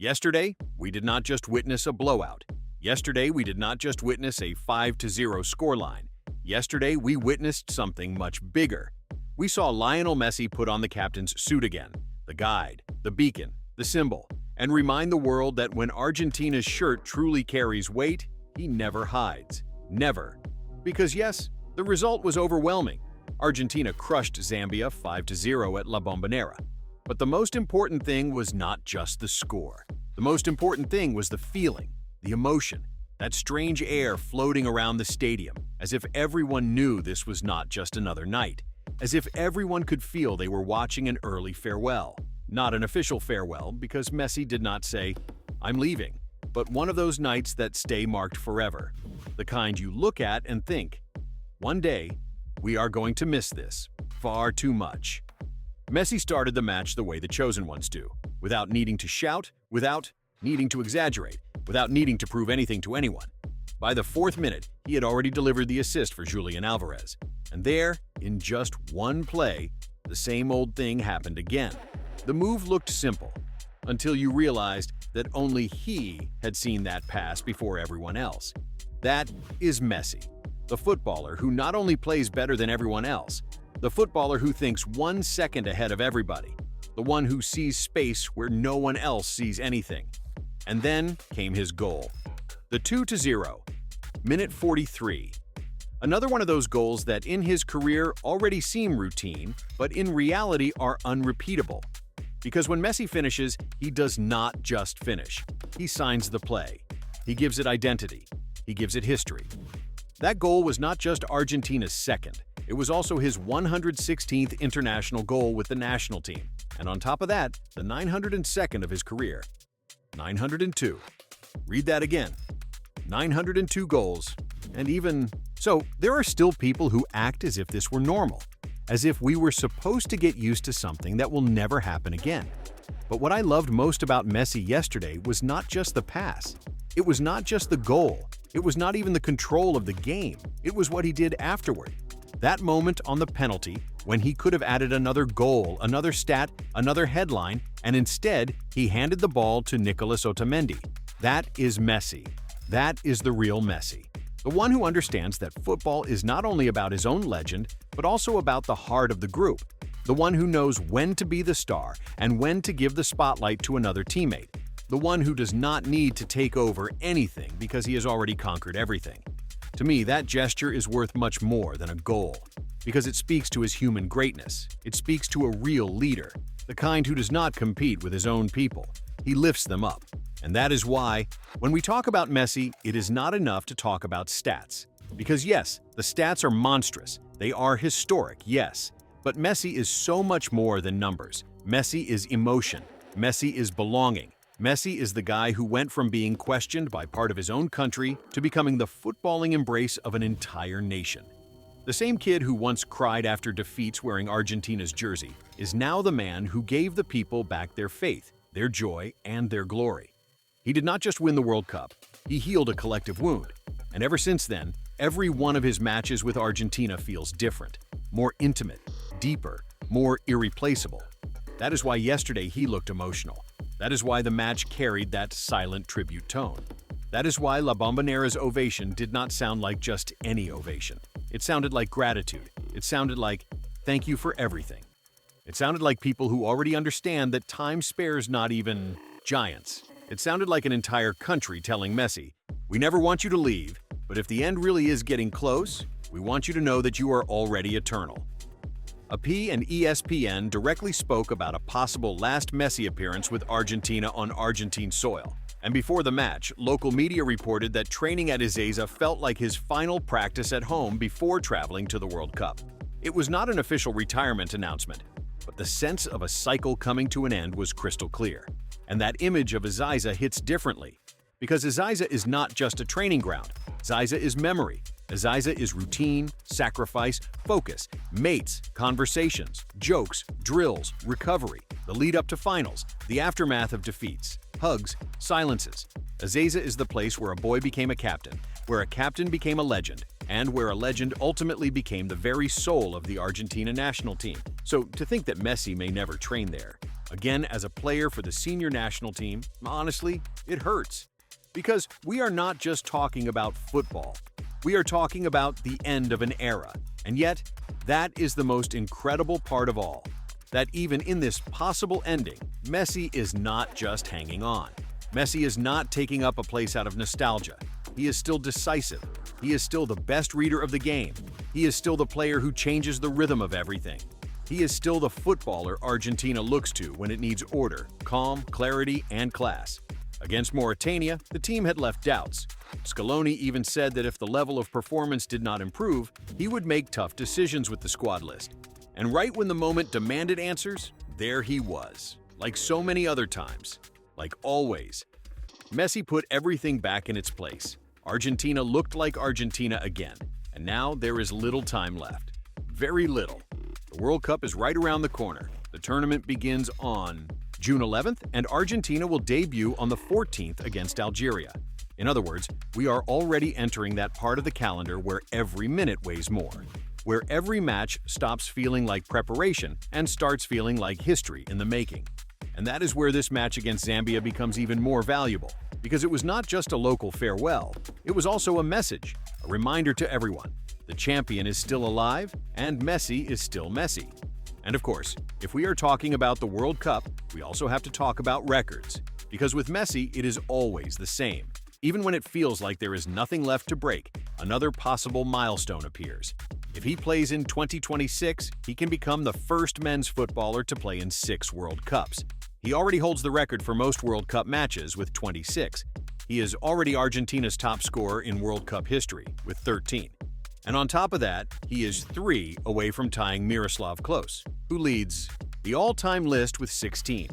Yesterday, we did not just witness a blowout. Yesterday, we did not just witness a 5-0 scoreline. Yesterday, we witnessed something much bigger. We saw Lionel Messi put on the captain's suit again, the guide, the beacon, the symbol, and remind the world that when Argentina's shirt truly carries weight, he never hides. Never. Because yes, the result was overwhelming. Argentina crushed Zambia 5-0 at La Bombonera. But the most important thing was not just the score. The most important thing was the feeling, the emotion, that strange air floating around the stadium, as if everyone knew this was not just another night, as if everyone could feel they were watching an early farewell. Not an official farewell, because Messi did not say, "I'm leaving," but one of those nights that stay marked forever, the kind you look at and think, one day, we are going to miss this, far too much. Messi started the match the way the chosen ones do, without needing to shout, without needing to exaggerate, without needing to prove anything to anyone. By the 4th minute, he had already delivered the assist for Julian Alvarez. And there, in just one play, the same old thing happened again. The move looked simple, until you realized that only he had seen that pass before everyone else. That is Messi, the footballer who not only plays better than everyone else, the footballer who thinks 1 second ahead of everybody, the one who sees space where no one else sees anything. And then came his goal. The 2-0, minute 43. Another one of those goals that in his career already seem routine, but in reality are unrepeatable. Because when Messi finishes, he does not just finish. He signs the play. He gives it identity. He gives it history. That goal was not just Argentina's second. It was also his 116th international goal with the national team. And on top of that, the 902nd of his career. 902. Read that again. 902 goals. And even so, there are still people who act as if this were normal, as if we were supposed to get used to something that will never happen again. But what I loved most about Messi yesterday was not just the pass. It was not just the goal. It was not even the control of the game. It was what he did afterward. That moment on the penalty, when he could have added another goal, another stat, another headline, and instead he handed the ball to Nicolas Otamendi. That is Messi. That is the real Messi. The one who understands that football is not only about his own legend, but also about the heart of the group. The one who knows when to be the star and when to give the spotlight to another teammate. The one who does not need to take over anything because he has already conquered everything. To me, that gesture is worth much more than a goal, because it speaks to his human greatness. It speaks to a real leader, the kind who does not compete with his own people. He lifts them up. And that is why, when we talk about Messi, it is not enough to talk about stats. Because yes, the stats are monstrous. They are historic, yes. But Messi is so much more than numbers. Messi is emotion. Messi is belonging. Messi is the guy who went from being questioned by part of his own country to becoming the footballing embrace of an entire nation. The same kid who once cried after defeats wearing Argentina's jersey is now the man who gave the people back their faith, their joy, and their glory. He did not just win the World Cup, he healed a collective wound. And ever since then, every one of his matches with Argentina feels different, more intimate, deeper, more irreplaceable. That is why yesterday he looked emotional. That is why the match carried that silent tribute tone. That is why La Bombonera's ovation did not sound like just any ovation. It sounded like gratitude. It sounded like, "Thank you for everything." It sounded like people who already understand that time spares not even giants. It sounded like an entire country telling Messi, "We never want you to leave, but if the end really is getting close, we want you to know that you are already eternal." AP and ESPN directly spoke about a possible last Messi appearance with Argentina on Argentine soil. And before the match, local media reported that training at Ezeiza felt like his final practice at home before traveling to the World Cup. It was not an official retirement announcement, but the sense of a cycle coming to an end was crystal clear. And that image of Ezeiza hits differently, because Ezeiza is not just a training ground. Ezeiza is memory. Ezeiza is routine, sacrifice, focus, mates, conversations, jokes, drills, recovery, the lead up to finals, the aftermath of defeats, hugs, silences. Ezeiza is the place where a boy became a captain, where a captain became a legend, and where a legend ultimately became the very soul of the Argentina national team. So to think that Messi may never train there, Again, as a player for the senior national team, honestly, it hurts. Because we are not just talking about football. We are talking about the end of an era. And yet, that is the most incredible part of all. That even in this possible ending, Messi is not just hanging on. Messi is not taking up a place out of nostalgia. He is still decisive. He is still the best reader of the game. He is still the player who changes the rhythm of everything. He is still the footballer Argentina looks to when it needs order, calm, clarity, and class. Against Mauritania, the team had left doubts. Scaloni even said that if the level of performance did not improve, he would make tough decisions with the squad list. And right when the moment demanded answers, there he was. Like so many other times. Like always. Messi put everything back in its place. Argentina looked like Argentina again. And now there is little time left. Very little. The World Cup is right around the corner. The tournament begins on June 11th, and Argentina will debut on the 14th against Algeria. In other words, we are already entering that part of the calendar where every minute weighs more, where every match stops feeling like preparation and starts feeling like history in the making. And that is where this match against Zambia becomes even more valuable, because it was not just a local farewell, it was also a message, a reminder to everyone. The champion is still alive, and Messi is still Messi. And of course, if we are talking about the World Cup, we also have to talk about records. Because with Messi, it is always the same. Even when it feels like there is nothing left to break, another possible milestone appears. If he plays in 2026, he can become the first men's footballer to play in 6 World Cups. He already holds the record for most World Cup matches with 26. He is already Argentina's top scorer in World Cup history with 13. And on top of that, he is 3 away from tying Miroslav Klose, who leads the all-time list with 16.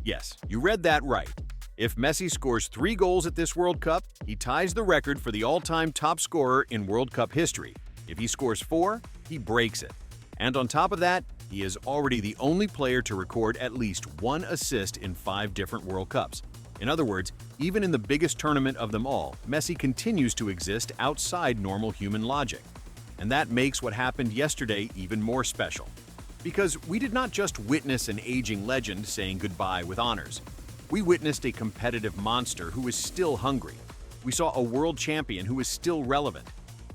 Yes, you read that right. If Messi scores 3 goals at this World Cup, he ties the record for the all-time top scorer in World Cup history. If he scores 4, he breaks it. And on top of that, he is already the only player to record at least 1 assist in 5 different World Cups. In other words, even in the biggest tournament of them all, Messi continues to exist outside normal human logic. And that makes what happened yesterday even more special. Because we did not just witness an aging legend saying goodbye with honors. We witnessed a competitive monster who is still hungry. We saw a world champion who is still relevant.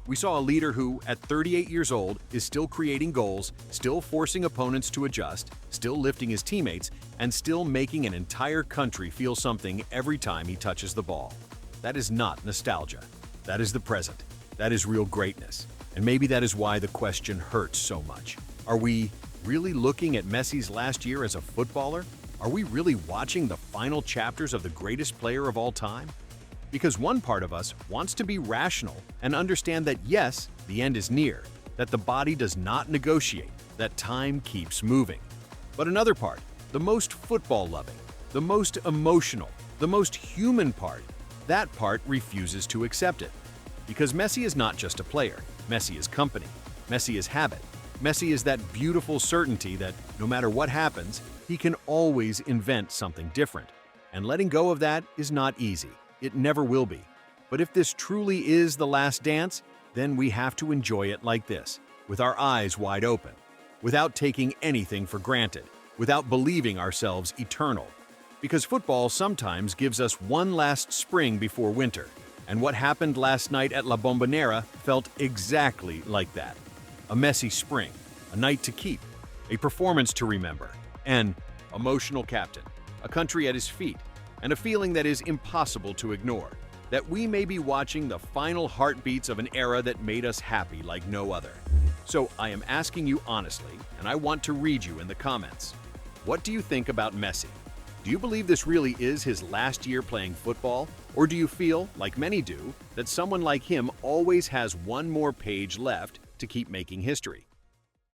We saw a leader who, at 38 years old, is still creating goals, still forcing opponents to adjust, still lifting his teammates, and still making an entire country feel something every time he touches the ball. That is not nostalgia. That is the present. That is real greatness. And maybe that is why the question hurts so much. Are we really looking at Messi's last year as a footballer? Are we really watching the final chapters of the greatest player of all time? Because one part of us wants to be rational and understand that yes, the end is near, that the body does not negotiate, that time keeps moving. But another part, the most football-loving, the most emotional, the most human part, that part refuses to accept it. Because Messi is not just a player, Messi is company, Messi is habit, Messi is that beautiful certainty that no matter what happens, he can always invent something different. And letting go of that is not easy. It never will be. But if this truly is the last dance, then we have to enjoy it like this, with our eyes wide open, without taking anything for granted, without believing ourselves eternal. Because football sometimes gives us one last spring before winter, and what happened last night at La Bombonera felt exactly like that. A Messi spring, a night to keep, a performance to remember, an emotional captain, a country at his feet, and a feeling that is impossible to ignore, that we may be watching the final heartbeats of an era that made us happy like no other. So I am asking you honestly, and I want to read you in the comments. What do you think about Messi? Do you believe this really is his last year playing football? Or do you feel, like many do, that someone like him always has one more page left to keep making history?